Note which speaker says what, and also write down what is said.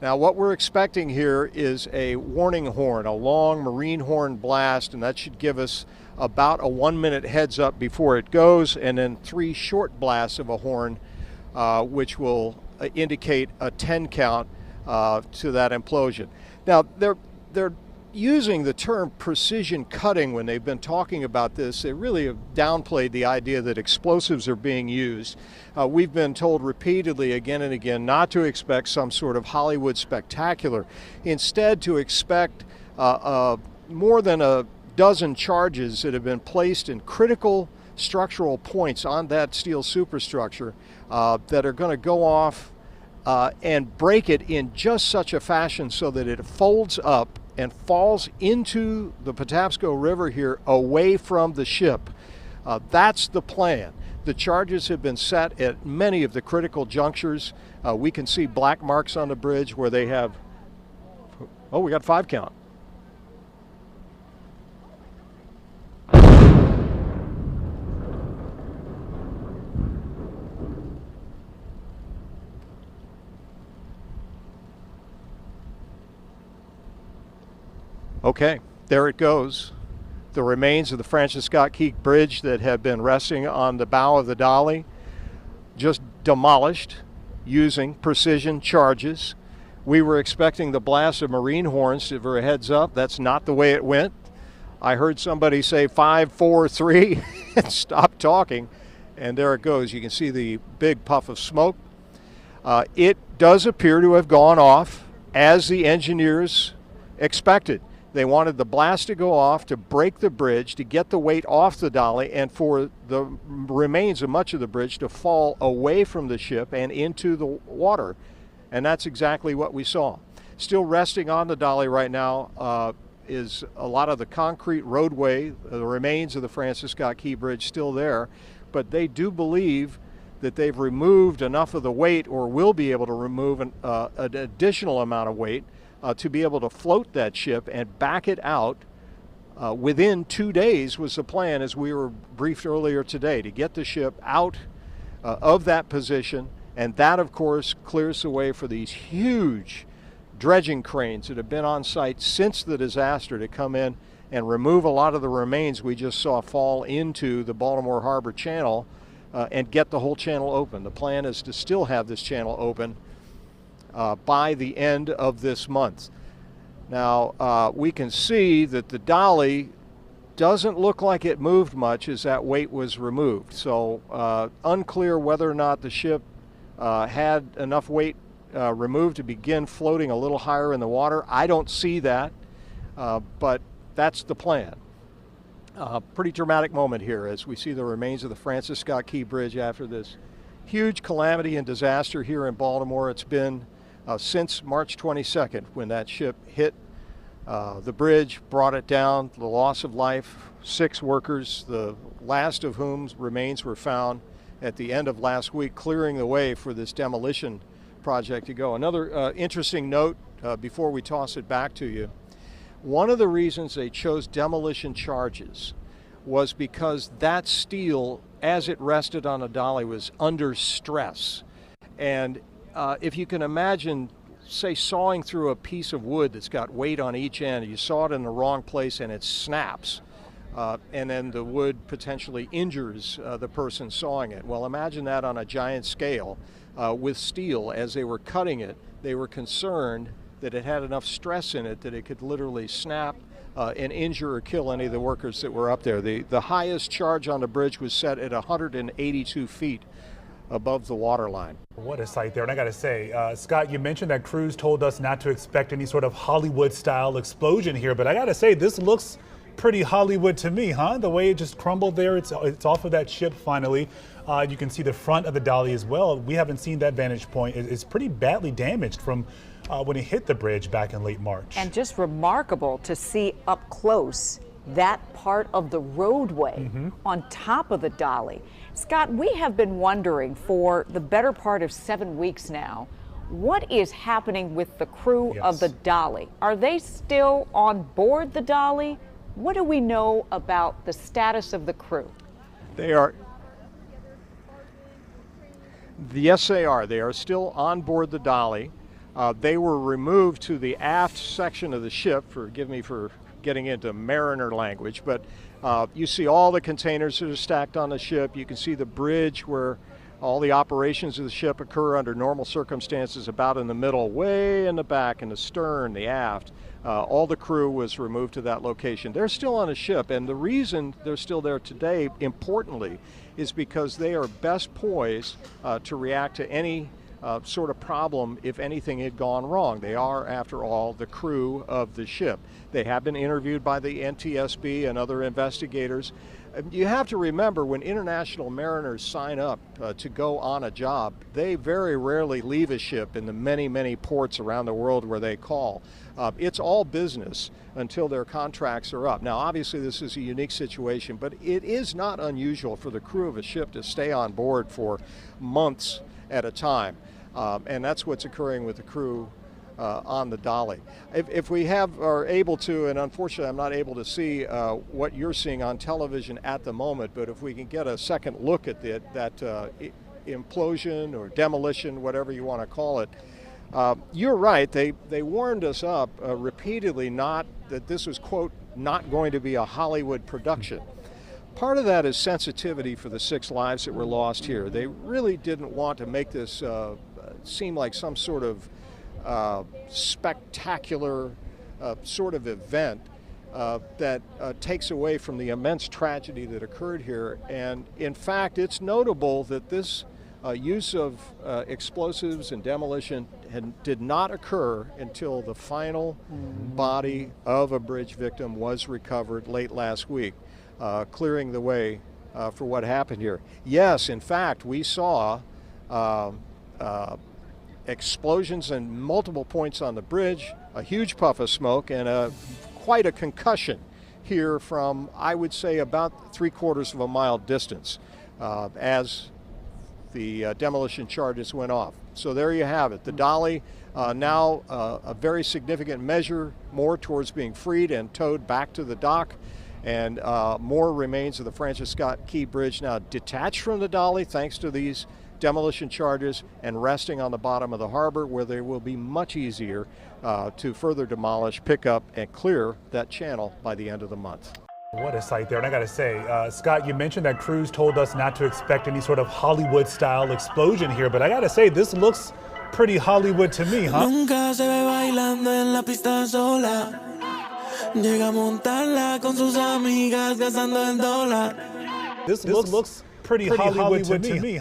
Speaker 1: Now what we're expecting here is a warning horn, a long marine horn blast, and that should give us about a 1 minute heads up before it goes, and then 3 short blasts of a horn, which will indicate a 10 count to that implosion. Now they're using the term precision cutting when they've been talking about this. They really have downplayed the idea that explosives are being used. We've been told repeatedly again and again not to expect some sort of Hollywood spectacular. Instead, to expect more than a dozen charges that have been placed in critical structural points on that steel superstructure that are going to go off and break it in just such a fashion so that it folds up and falls into the Patapsco River here away from the ship. That's the plan. The charges have been set at many of the critical junctures. We can see black marks on the bridge where they have, oh, we got 5 count. Okay, there it goes. The remains of the Francis Scott Key Bridge that have been resting on the bow of the Dolly, just demolished using precision charges. We were expecting the blast of marine horns to for a heads up. That's not the way it went. I heard somebody say 5, 4, 3 and stop talking, and there it goes. You can see the big puff of smoke. It does appear to have gone off as the engineers expected. They wanted the blast to go off to break the bridge, to get the weight off the Dolly, and for the remains of much of the bridge to fall away from the ship and into the water. And that's exactly what we saw. Still resting on the Dolly right now is a lot of the concrete roadway, the remains of the Francis Scott Key Bridge still there, but they do believe that they've removed enough of the weight, or will be able to remove an additional amount of weight to be able to float that ship and back it out within 2 days was the plan, as we were briefed earlier today, to get the ship out of that position. And that, of course, clears the way for these huge dredging cranes that have been on site since the disaster to come in and remove a lot of the remains we just saw fall into the Baltimore Harbor Channel and get the whole channel open. The plan is to still have this channel open by the end of this month. Now, we can see that the Dolly doesn't look like it moved much as that weight was removed. So unclear whether or not the ship had enough weight removed to begin floating a little higher in the water. I don't see that, but that's the plan. Pretty dramatic moment here as we see the remains of the Francis Scott Key Bridge after this huge calamity and disaster here in Baltimore. It's been since March 22nd when that ship hit the bridge, brought it down, the loss of life, 6 workers, the last of whom's remains were found at the end of last week, clearing the way for this demolition project to go. Another interesting note before we toss it back to you. One of the reasons they chose demolition charges was because that steel, as it rested on a Dolly, was under stress. And if you can imagine, say, sawing through a piece of wood that's got weight on each end, you saw it in the wrong place and it snaps, and then the wood potentially injures the person sawing it. Well, imagine that on a giant scale with steel. As they were cutting it, they were concerned that it had enough stress in it that it could literally snap and injure or kill any of the workers that were up there. The highest charge on the bridge was set at 182 feet above the water line.
Speaker 2: What a sight there. And I got to say, Scott, you mentioned that crews told us not to expect any sort of Hollywood-style explosion here, but I got to say, this looks pretty Hollywood to me, huh? The way it just crumbled there, it's off of that ship finally. You can see the front of the Dolly as well. We haven't seen that vantage point. It's pretty badly damaged from when it hit the bridge back in late March.
Speaker 3: And just remarkable to see up close that part of the roadway on top of the Dolly. Scott, we have been wondering for the better part of 7 weeks now, what is happening with the crew of the Dolly? Are they still on board the Dolly? What do we know about the status of the crew?
Speaker 1: They are. Yes, they are. They are still on board the Dolly. They were removed to the aft section of the ship. Forgive me for getting into mariner language, but you see all the containers that are stacked on the ship. You can see the bridge where all the operations of the ship occur under normal circumstances, about in the middle, way in the back, in the stern, the aft. All the crew was removed to that location. They're still on the ship, and the reason they're still there today, importantly, is because they are best poised to react to any sort of problem if anything had gone wrong. They are, after all, the crew of the ship. They have been interviewed by the NTSB and other investigators. You have to remember, when international mariners sign up to go on a job, they very rarely leave a ship in the many, many ports around the world where they call. It's all business until their contracts are up. Now, obviously, this is a unique situation, but it is not unusual for the crew of a ship to stay on board for months at a time. And that's what's occurring with the crew on the Dolly. If we are able to, and unfortunately I'm not able to see what you're seeing on television at the moment, but if we can get a second look at that implosion or demolition, whatever you want to call it, you're right. They warned us up repeatedly that this was, quote, not going to be a Hollywood production. Part of that is sensitivity for the 6 lives that were lost here. They really didn't want to make this seem like some sort of spectacular sort of event that takes away from the immense tragedy that occurred here. And in fact, it's notable that this use of explosives and demolition did not occur until the final body of a bridge victim was recovered late last week, clearing the way for what happened here. Yes, in fact, we saw explosions in multiple points on the bridge, a huge puff of smoke, and quite a concussion here from, I would say, about 3/4 of a mile distance as the demolition charges went off. So there you have it. The Dolly now a very significant measure more towards being freed and towed back to the dock, and more remains of the Francis Scott Key Bridge now detached from the Dolly thanks to these demolition charges and resting on the bottom of the harbor, where they will be much easier to further demolish, pick up, and clear that channel by the end of the month.
Speaker 2: What a sight there. And I got to say, Scott, you mentioned that crews told us not to expect any sort of Hollywood-style explosion here, but I got to say, this looks pretty Hollywood to me, huh?
Speaker 4: Nunca se ve bailando en la pista sola. Llega a montarla con sus amigas gastando el dólar.
Speaker 2: This looks pretty Hollywood to me.